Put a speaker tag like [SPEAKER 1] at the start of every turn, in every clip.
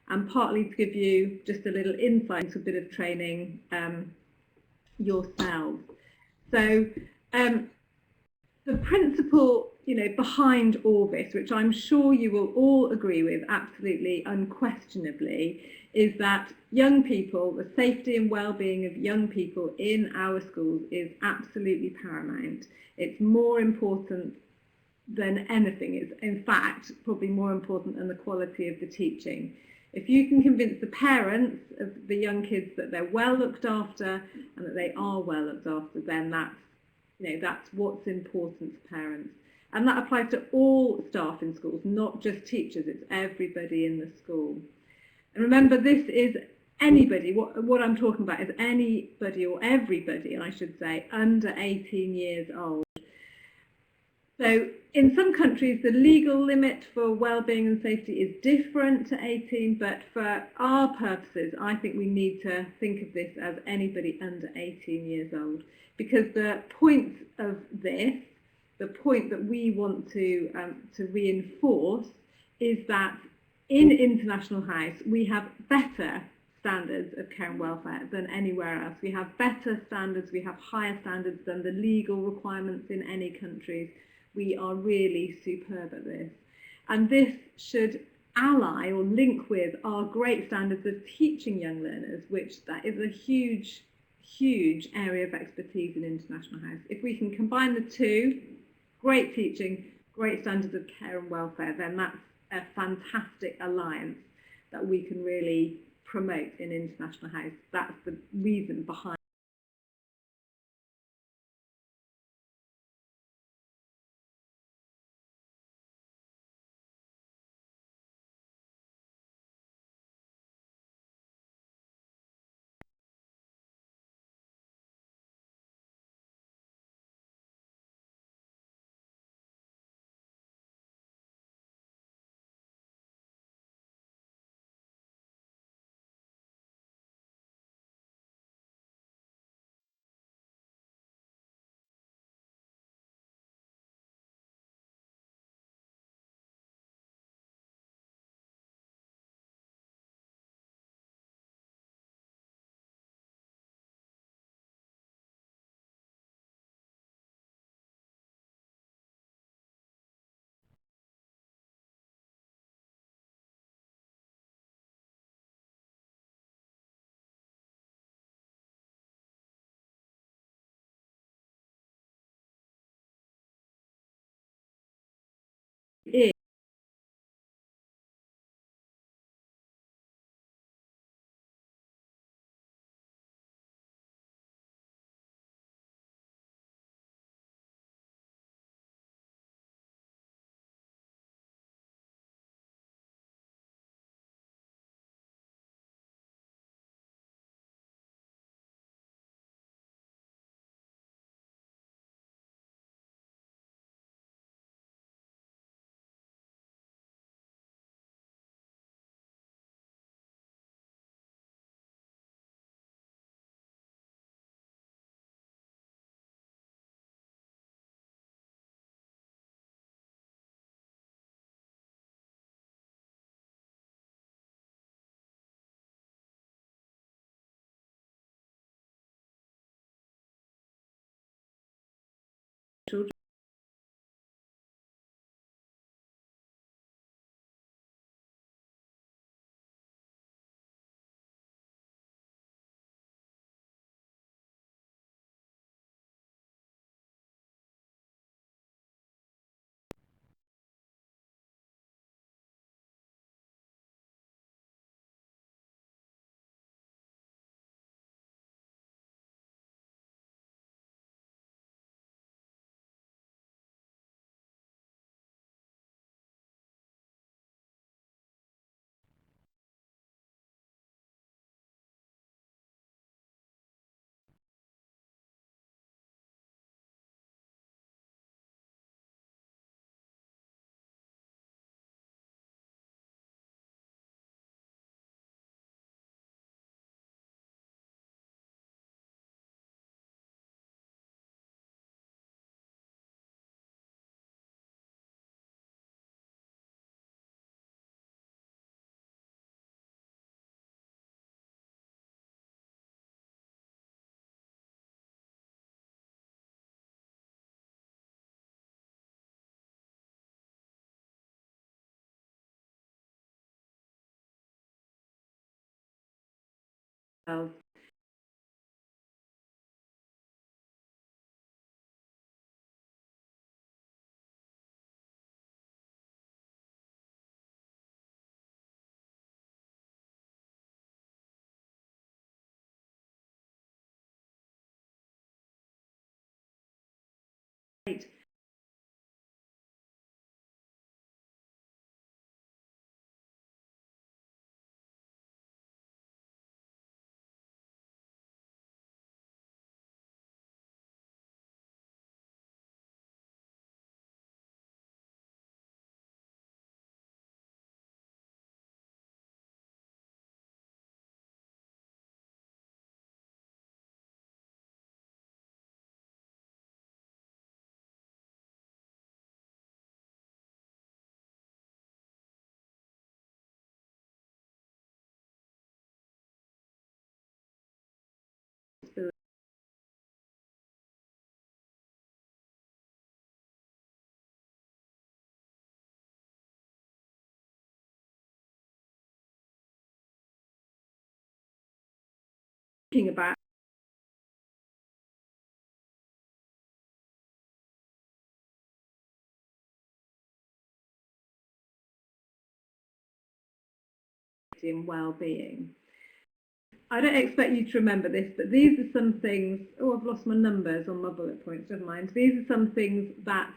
[SPEAKER 1] and partly to give you just a little insight into a bit of training yourselves. So the principle, behind all this, which I'm sure you will all agree with absolutely unquestionably, is that young people, the safety and well-being of young people in our schools is absolutely paramount. It's more important than anything. It's in fact probably more important than the quality of the teaching. If you can convince the parents of the young kids that they're well looked after and that they are well looked after, then that's what's important to parents. And that applies to all staff in schools, not just teachers, it's everybody in the school. And remember, this is anybody, what I'm talking about is anybody or everybody, and I should say, under 18 years old. So in some countries, the legal limit for well-being and safety is different to 18, but for our purposes, I think we need to think of this as anybody under 18 years old, because the point of this, the point that we want to reinforce is that in International House, we have better standards of care and welfare than anywhere else. We have better standards, we have higher standards than the legal requirements in any countries. We are really superb at this. And this should ally or link with our great standards of teaching young learners, which that is a huge, huge area of expertise in International House. If we can combine the two, great teaching, great standards of care and welfare, then that's a fantastic alliance that we can really promote in International House. That's the reason behind it. themselves. Thinking about and well-being. I don't expect you to remember this, but these are some things. Oh, I've lost my numbers on my bullet points, never mind. These are some things that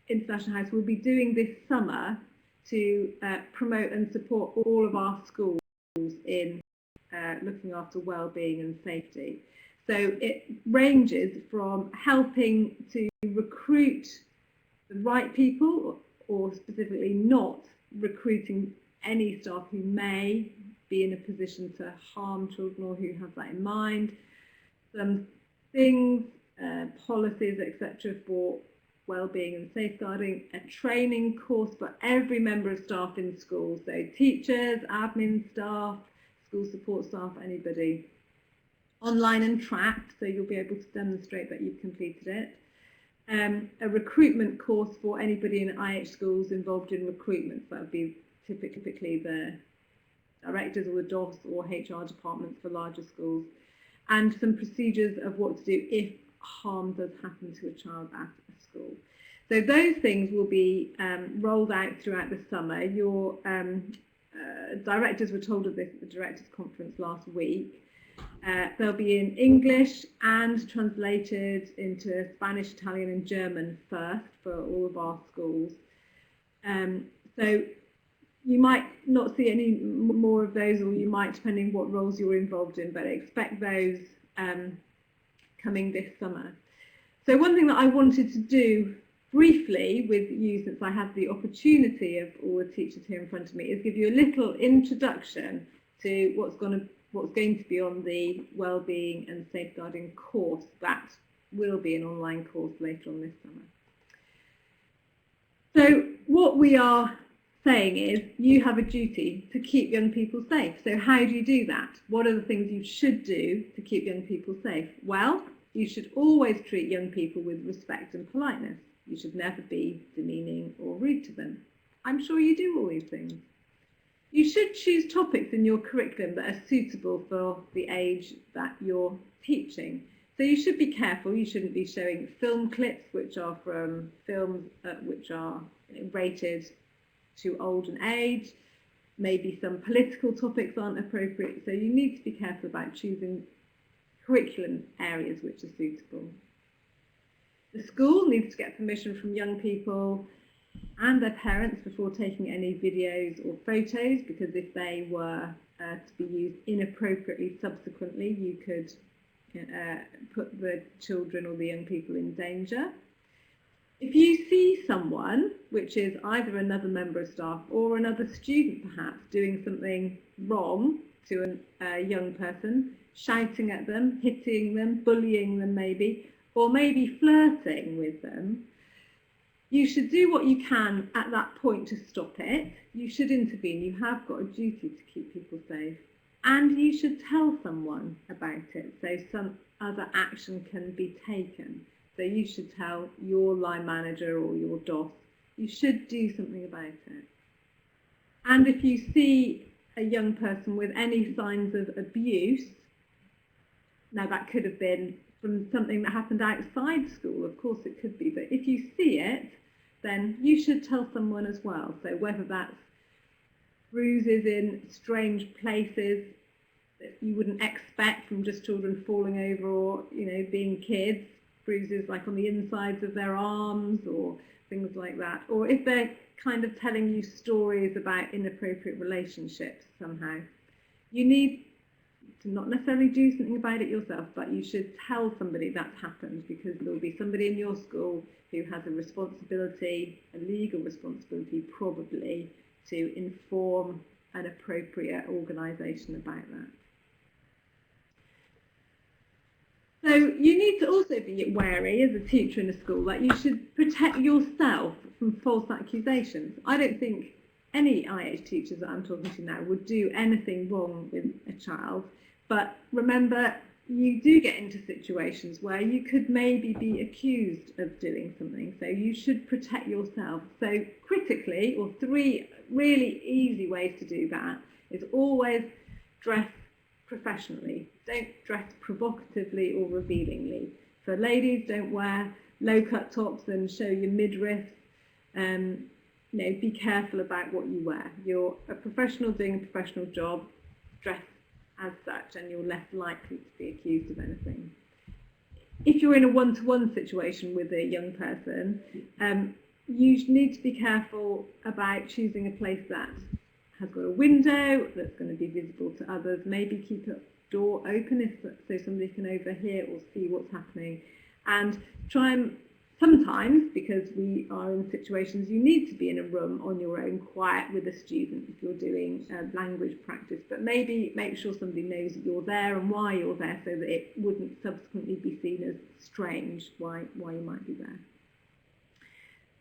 [SPEAKER 1] International House will be doing this summer to promote and support all of our schools in looking after well-being and safety. So it ranges from helping to recruit the right people, or specifically not recruiting any staff who may be in a position to harm children or who have that in mind. Some things, policies, etc. for well-being and safeguarding, a training course for every member of staff in schools, so teachers, admin staff, school support staff, anybody. Online and tracked, so you'll be able to demonstrate that you've completed it. A recruitment course for anybody in IH schools involved in recruitment, so that would be typically the directors or the DOS or HR departments for larger schools, and some procedures of what to do if harm does happen to a child at a school. So those things will be rolled out throughout the summer. Your directors were told of this at the directors' conference last week. They'll be in English and translated into Spanish, Italian and German first for all of our schools. So you might not see any more of those, or you might, depending on what roles you're involved in, but expect those coming this summer. So one thing that I wanted to do briefly with you, since I have the opportunity of all the teachers here in front of me, is give you a little introduction to what's going to be on the Wellbeing and Safeguarding course. That will be an online course later on this summer. So what we are saying is you have a duty to keep young people safe. So how do you do that? What are the things you should do to keep young people safe? Well, you should always treat young people with respect and politeness. You should never be demeaning or rude to them. I'm sure you do all these things. You should choose topics in your curriculum that are suitable for the age that you're teaching. So you should be careful. You shouldn't be showing film clips which are from films which are rated too old an age. Maybe some political topics aren't appropriate. So you need to be careful about choosing curriculum areas which are suitable. The school needs to get permission from young people and their parents before taking any videos or photos, because if they were to be used inappropriately subsequently, you could put the children or the young people in danger. If you see someone, which is either another member of staff or another student perhaps, doing something wrong to a young person, shouting at them, hitting them, bullying them maybe, or maybe flirting with them, you should do what you can at that point to stop it. You should intervene. You have got a duty to keep people safe. And you should tell someone about it, so some other action can be taken. So you should tell your line manager or your DOS. You should do something about it. And if you see a young person with any signs of abuse, Now that could have been from something that happened outside school, of course it could be, but if you see it, then you should tell someone as well. So whether that's bruises in strange places that you wouldn't expect from just children falling over, or being kids, bruises like on the insides of their arms or things like that, or if they're kind of telling you stories about inappropriate relationships somehow, you need to not necessarily do something about it yourself, but you should tell somebody that's happened, because there'll be somebody in your school who has a responsibility, a legal responsibility probably, to inform an appropriate organisation about that. So you need to also be wary as a teacher in a school that you should protect yourself from false accusations. I don't think any IH teachers that I'm talking to now would do anything wrong with a child, but remember, you do get into situations where you could maybe be accused of doing something, so you should protect yourself. So critically, or 3 really easy ways to do that, is always dress professionally. Don't dress provocatively or revealingly. So ladies, don't wear low-cut tops and show your midriff. Be careful about what you wear. You're a professional doing a professional job. Dress as such, and you're less likely to be accused of anything. If you're in a one-to-one situation with a young person, you need to be careful about choosing a place that has got a window that's going to be visible to others. Maybe keep a door open so somebody can overhear or see what's happening. And try and sometimes, because we are in situations you need to be in a room on your own, quiet with a student if you're doing language practice, but maybe make sure somebody knows that you're there and why you're there, so that it wouldn't subsequently be seen as strange why you might be there.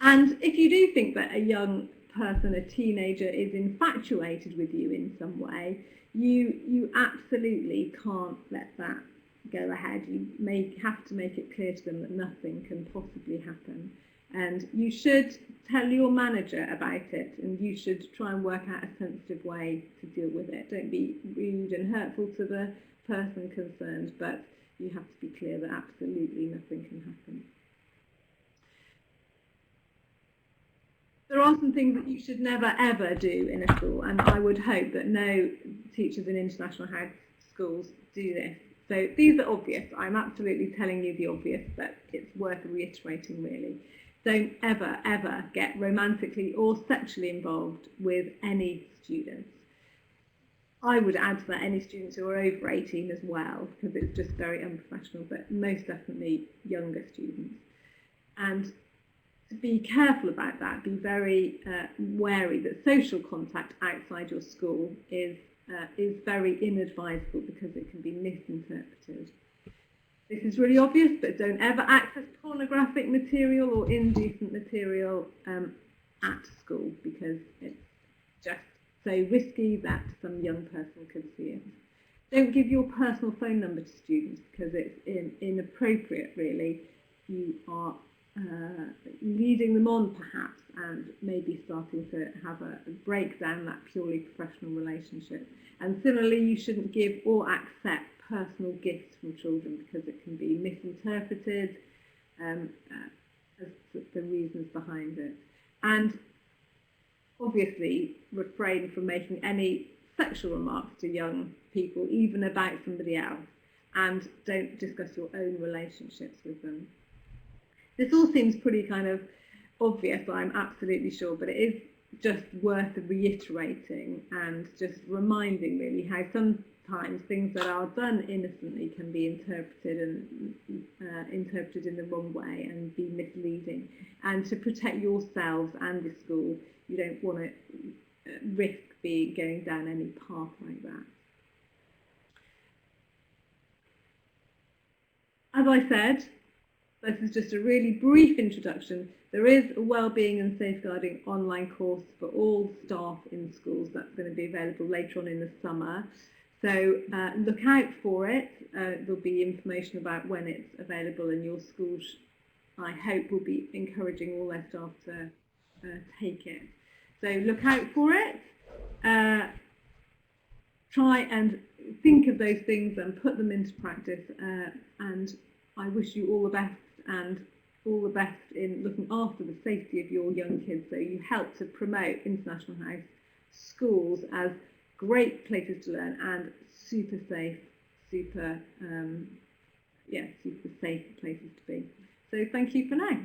[SPEAKER 1] And if you do think that a young person, a teenager, is infatuated with you in some way, you absolutely can't let that go ahead. You have to make it clear to them that nothing can possibly happen. And you should tell your manager about it, and you should try and work out a sensitive way to deal with it. Don't be rude and hurtful to the person concerned, but you have to be clear that absolutely nothing can happen. There are some things that you should never ever do in a school, and I would hope that no teachers in international house schools do this. So these are obvious. I'm absolutely telling you the obvious, but it's worth reiterating really. Don't ever, ever get romantically or sexually involved with any students. I would add to that any students who are over 18 as well, because it's just very unprofessional, but most definitely younger students. And to be careful about that, be very wary that social contact outside your school is very inadvisable, because it can be misinterpreted. This is really obvious, but don't ever access pornographic material or indecent material at school, because it's just so risky that some young person could see it. Don't give your personal phone number to students, because it's inappropriate really. You are leading them on perhaps, and maybe starting to have a breakdown that purely professional relationship. And similarly, you shouldn't give or accept personal gifts from children, because it can be misinterpreted as the reasons behind it. And obviously refrain from making any sexual remarks to young people, even about somebody else, and don't discuss your own relationships with them. This all seems pretty kind of obvious, I'm absolutely sure, but it is just worth reiterating and just reminding really how sometimes things that are done innocently can be interpreted in the wrong way and be misleading. And to protect yourselves and the school, you don't want to risk going down any path like that. As I said, this is just a really brief introduction. There is a wellbeing and safeguarding online course for all staff in schools that's going to be available later on in the summer. So look out for it. There'll be information about when it's available, and your schools, I hope, will be encouraging all their staff to take it. So look out for it. try and think of those things and put them into practice. And I wish you all the best, and all the best in looking after the safety of your young kids, so you help to promote International House schools as great places to learn and super safe, super safe places to be. So thank you for now.